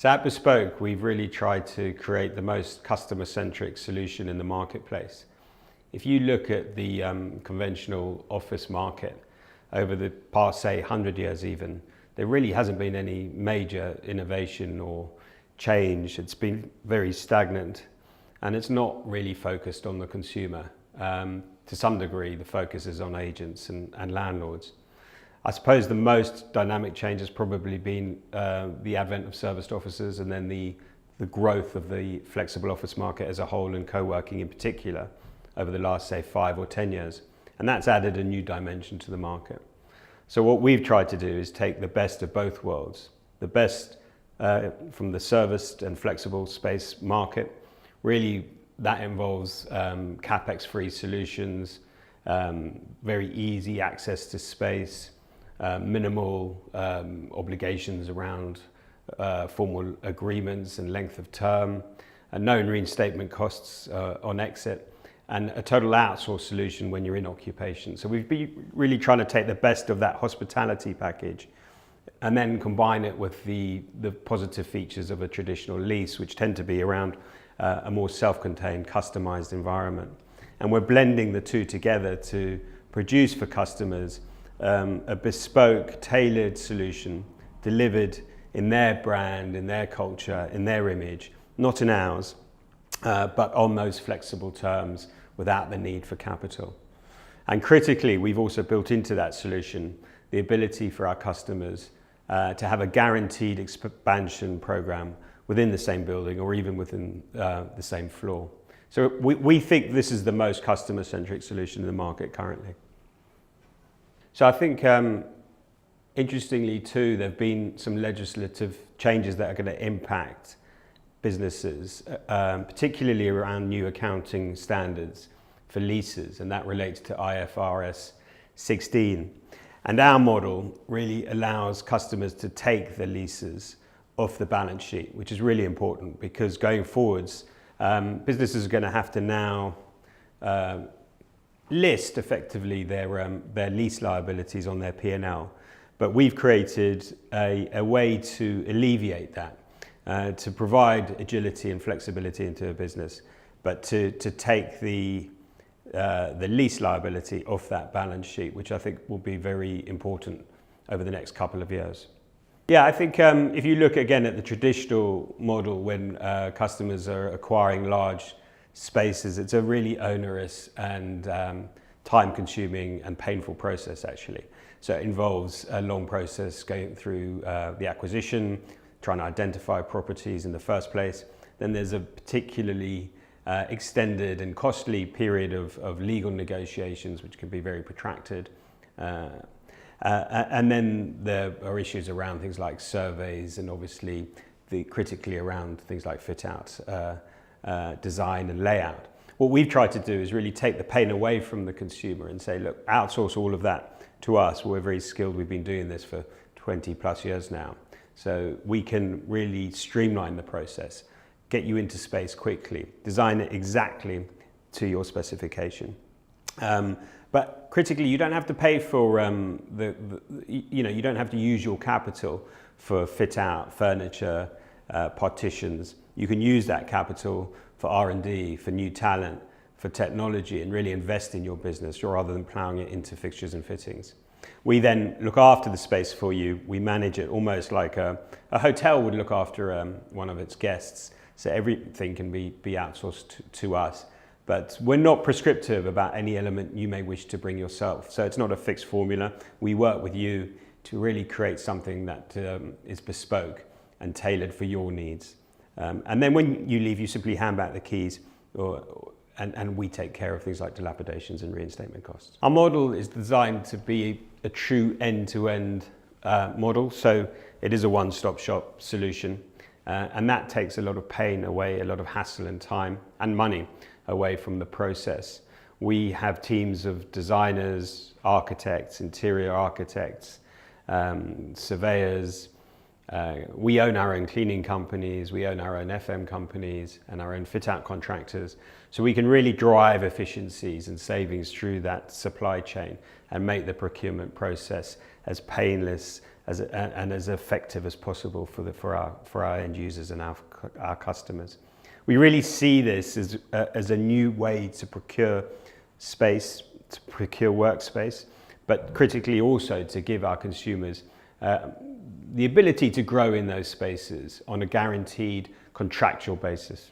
So at BESpoke, we've really tried to create the most customer-centric solution in the marketplace. If you look at the conventional office market over the past, say, 100 years even, there really hasn't been any major innovation or change. It's been very stagnant, and it's not really focused on the consumer. To some degree, the focus is on agents and landlords. I suppose the most dynamic change has probably been the advent of serviced offices, and then the growth of the flexible office market as a whole, and co-working in particular, over the last, say, 5 or 10 years. And that's added a new dimension to the market. So what we've tried to do is take the best of both worlds, the best from the serviced and flexible space market. Really, that involves CapEx-free solutions, very easy access to space, minimal obligations around formal agreements and length of term, and known reinstatement costs on exit, and a total outsource solution when you're in occupation. So we've been really trying to take the best of that hospitality package and then combine it with the positive features of a traditional lease, which tend to be around a more self-contained, customized environment. And we're blending the two together to produce for customers a bespoke, tailored solution delivered in their brand, in their culture, in their image, not in ours, but on those flexible terms without the need for capital. And critically, we've also built into that solution the ability for our customers to have a guaranteed expansion program within the same building or even within the same floor. So we think this is the most customer-centric solution in the market currently. So I think, interestingly too, there have been some legislative changes that are going to impact businesses, particularly around new accounting standards for leases, and that relates to IFRS 16. And our model really allows customers to take the leases off the balance sheet, which is really important because going forwards, businesses are going to have to now list effectively their lease liabilities on their P&L. But we've created a way to alleviate that, to provide agility and flexibility into a business, but to take the lease liability off that balance sheet, which I think will be very important over the next couple of years. Yeah, I think if you look again at the traditional model when customers are acquiring large spaces, it's a really onerous and time-consuming and painful process actually. So it involves a long process going through the acquisition, trying to identify properties in the first place. Then there's a particularly extended and costly period of legal negotiations, which can be very protracted. And then there are issues around things like surveys and obviously critically around things like fit out, design and layout. What we've tried to do is really take the pain away from the consumer and say, look, outsource all of that to us. We're very skilled. We've been doing this for 20 plus years now. So we can really streamline the process, get you into space quickly, design it exactly to your specification. But critically, you don't have to pay for you don't have to use your capital for fit out, furniture, partitions. You can use that capital for R&D, for new talent, for technology, and really invest in your business rather than plowing it into fixtures and fittings. We then look after the space for you. We manage it almost like a hotel would look after one of its guests. So everything can be outsourced to us. But we're not prescriptive about any element you may wish to bring yourself. So it's not a fixed formula. We work with you to really create something that is bespoke and tailored for your needs. And then when you leave, you simply hand back the keys and we take care of things like dilapidations and reinstatement costs. Our model is designed to be a true end-to-end model. So it is a one-stop shop solution. And that takes a lot of pain away, a lot of hassle and time and money away from the process. We have teams of designers, architects, interior architects, surveyors. We own our own cleaning companies, we own our own FM companies and our own fit-out contractors. So we can really drive efficiencies and savings through that supply chain and make the procurement process as painless and as effective as possible for our end users and our customers. We really see this as a new way to procure space, to procure workspace, but critically also to give our consumers the ability to grow in those spaces on a guaranteed contractual basis.